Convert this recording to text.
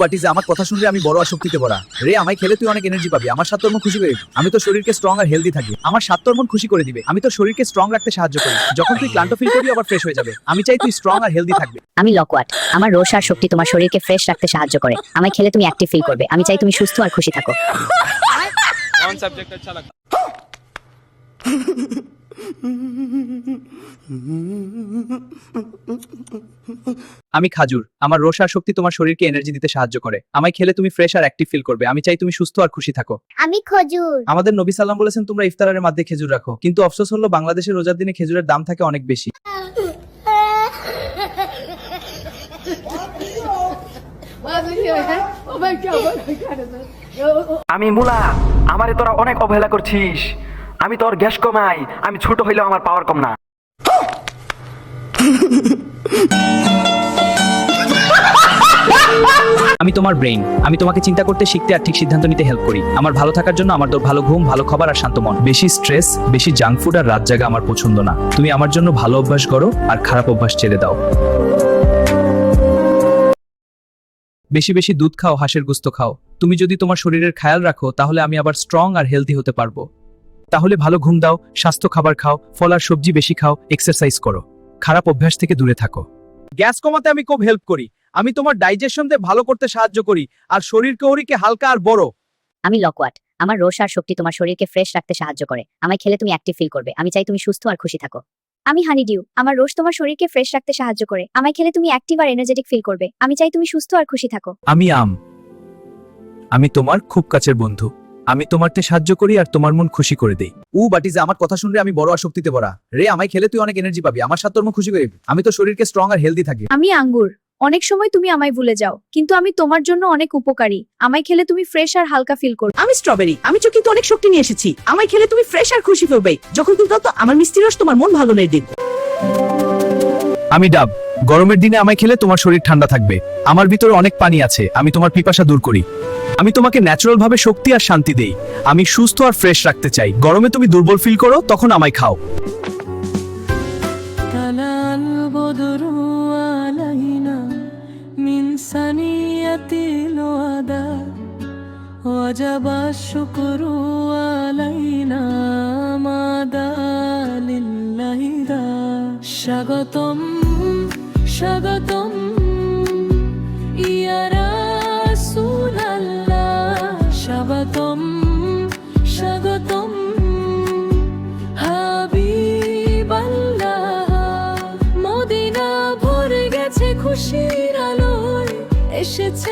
বাটিজে আমার কথা শুনলে আমি বড় আসক্তিতে ভরা। রে আমায় খেলে তুই অনেক এনার্জি পাবি, আমার সাত মন খুশি করে দিবি। আমি তো শরীরকে স্ট্রং আর হেলদি থাকি, আমার সাত মন খুশি করে দিবে। আমি তো শরীরকে স্ট্রং রাখতে সাহায্য করি, যখন তুই ক্লান্ত ফিল করবি আবার ফ্রেশ হয়ে যাবে। আমি চাই তুই স্ট্রং আর হেলদি থাকবি। আমি লকওয়াট, আমার রোষ আর শক্তি তোমার শরীরকে ফ্রেশ রাখতে সাহায্য করে। আমায় খেলে তুমি অ্যাক্টিভ ফিল করবে। আমি চাই তুমি সুস্থ আর খুশি থাকো। कौन सब्जेक्ट अच्छा लगा? আমি খাজুর, আমার রোষ আর শক্তি তোমার শরীরকে এনার্জি দিতে সাহায্য করে। আমায় খেলে তুমি ফ্রেশ আর অ্যাক্টিভ ফিল করবে। আমি চাই তুমি সুস্থ আর খুশি থাকো। আমি খজুর। আমাদের নবী সাল্লাম বলেছেন তোমরা ইফতারের মধ্যে খেজুর রাখো, কিন্তু আফসোস হলো বাংলাদেশের রোজার দিনে খেজুরের দাম থাকে অনেক বেশি। আমি মুলা, আমারে তোরা অনেক অবহেলা করছিস। আমি তোর গ্যাস কমাই, আমি ছোট হইলেও আমার পাওয়ার কম না। আমি তোমার ব্রেইন, আমি তোমাকে চিন্তা করতে শিখতে আর ঠিক সিদ্ধান্ত নিতে হেল্প করি। আমার ভালো থাকার জন্য আমার তোর ভালো ঘুম, ভালো খাবার আর শান্ত মন। বেশি স্ট্রেস, বেশি জাঙ্ক ফুড আর রাত জাগা আমার পছন্দ না। তুমি আমার জন্য ভালো অভ্যাস করো আর খারাপ অভ্যাস ছেড়ে দাও। বেশি বেশি দুধ খাও, হাঁসের গোস্ত খাও। তুমি যদি তোমার শরীরের খেয়াল রাখো তাহলে আমি আবার স্ট্রং আর হেলদি হতে পারবো। তাহলে ভালো ঘুম দাও, স্বাস্থ্য খাবার খাও, ফল আর সবজি বেশি খাও, এক্সারসাইজ করো, খারাপ অভ্যাস থেকে দূরে থাকো। গ্যাস কমাতে আমি খুব হেল্প করি। আমি তোমার ডাইজেশনকে ভালো করতে সাহায্য করি আর শরীরকে হালকা আর বড়। আমি লকওয়াট, আমার রোষ আর শক্তি তোমার শরীরকে ফ্রেশ রাখতে সাহায্য করে। আমায় খেলে তুমি অ্যাক্টিভ ফিল করবে। আমি চাই তুমি সুস্থ আর খুশি থাকো। আমি হানিডিউ, আমার রোষ তোমার শরীরকে ফ্রেশ রাখতে সাহায্য করে। আমায় খেলে তুমি অ্যাক্টিভ আর এনার্জেটিক ফিল করবে। আমি চাই তুমি সুস্থ আর খুশি থাকো। আমি আম, আমি তোমার খুব কাছের বন্ধু। আমি তোমারতে সাহায্য করি আর তোমার মন খুশি করে দেই। বাটিজে আমার কথা শুনলে আমি বড় আসক্তিতে ভরা। রে আমায় খেলে তুই অনেক এনার্জি পাবি, আমার সাত মন খুশি করে দিবি। আমি তো শরীরকে স্ট্রং আর হেলদি থাকি। আমি আঙ্গুর, অনেক সময় তুমি আমায় ভুলে যাও, কিন্তু আমি তোমার জন্য অনেক উপকারী। আমায় খেলে তুমি ফ্রেশ আর হালকা ফিল করবে। আমি স্ট্রবেরি, আমি তো কিন্তু অনেক শক্তি নিয়ে এসেছি। আমায় খেলে তুমি ফ্রেশ আর খুশি ফিরবে। যখন তুমি দাও তো আমার মিষ্টি রস তোমার মন ভালো নেই দিন। আমি ডাব, গরমের দিনে আমায় খেলে তোমার শরীর ঠান্ডা থাকবে। আমার ভিতরে অনেক পানি আছে, আমি তোমার পিপাসা দূর করি। আমি তোমাকে ন্যাচারাল ভাবে শক্তি আর শান্তি দেই। আমি সুস্থ আর ফ্রেশ রাখতে চাই। গরমে তুমি দুর্বল ফিল করো, তখন আমায় খাও। স্বাগতম স্বাগতম ইয়া রাসূলুল্লাহ, স্বাগতম স্বাগতম হাবিবাল্লাহ। মদিনা ভরে গেছে খুশির আলোয়, এসেছে